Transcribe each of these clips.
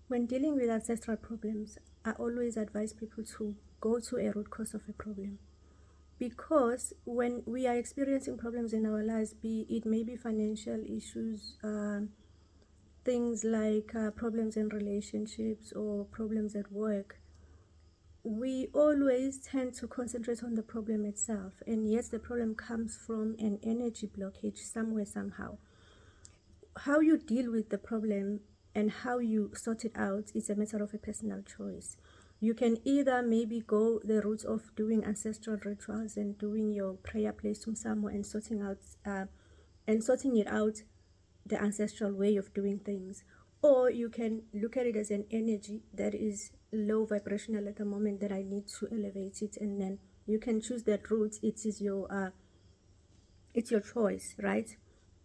When dealing with ancestral problems, I always advise people to go to a root cause of a problem. Because when we are experiencing problems in our lives, be it maybe financial issues, things like problems in relationships or problems at work, we always tend to concentrate on the problem itself. And yes, the problem comes from an energy blockage somewhere, somehow. How you deal with the problem and how you sort it out is a matter of a personal choice. You can either maybe go the route of doing ancestral rituals and doing your prayer place to somewhere and sorting it out the ancestral way of doing things, or you can look at it as an energy that is low vibrational at the moment that I need to elevate it, and then you can choose that route. It's your choice, right?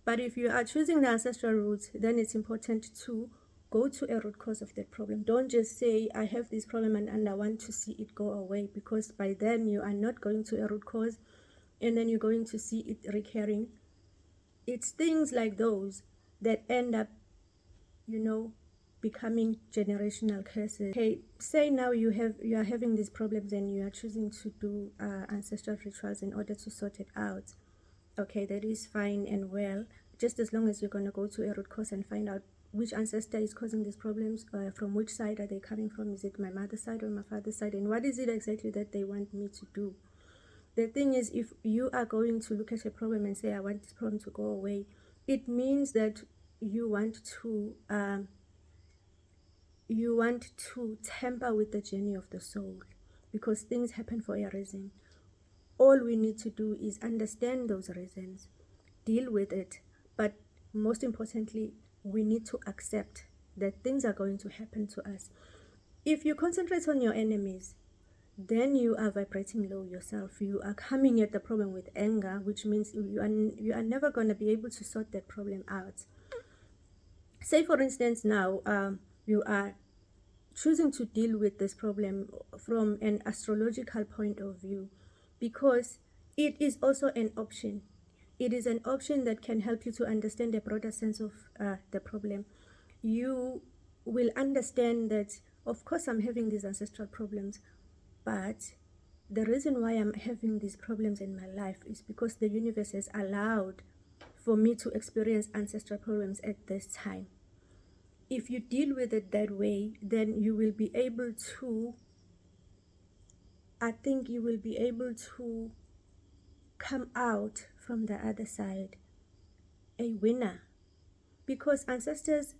But if you are choosing the ancestral route, then it's important to go to a root cause of that problem. Don't just say, I have this problem and I want to see it go away, because by then you are not going to a root cause and then you're going to see it recurring. It's things like those that end up, becoming generational curses. Okay, say now you are having these problems and you are choosing to do ancestral rituals in order to sort it out. Okay, that is fine and well, just as long as you're going to go to a root cause and find out which ancestor is causing these problems, from which side are they coming from, is it my mother's side or my father's side, and what is it exactly that they want me to do. The thing is, if you are going to look at a problem and say, I want this problem to go away, it means that you want to tamper with the journey of the soul, because things happen for a reason. All we need to do is understand those reasons, deal with it, but most importantly, we need to accept that things are going to happen to us. If you concentrate on your enemies, then you are vibrating low yourself. You are coming at the problem with anger, which means you are never going to be able to sort that problem out. Say, for instance, now you are choosing to deal with this problem from an astrological point of view, because it is also an option. It is an option that can help you to understand a broader sense of the problem. You will understand that, of course, I'm having these ancestral problems, but the reason why I'm having these problems in my life is because the universe has allowed for me to experience ancestral problems at this time. If you deal with it that way, then you will be able to, come out from the other side a winner, because ancestors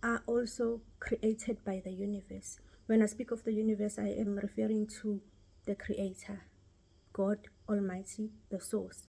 are also created by the universe. When I speak of the universe, I am referring to the creator, God Almighty, the source.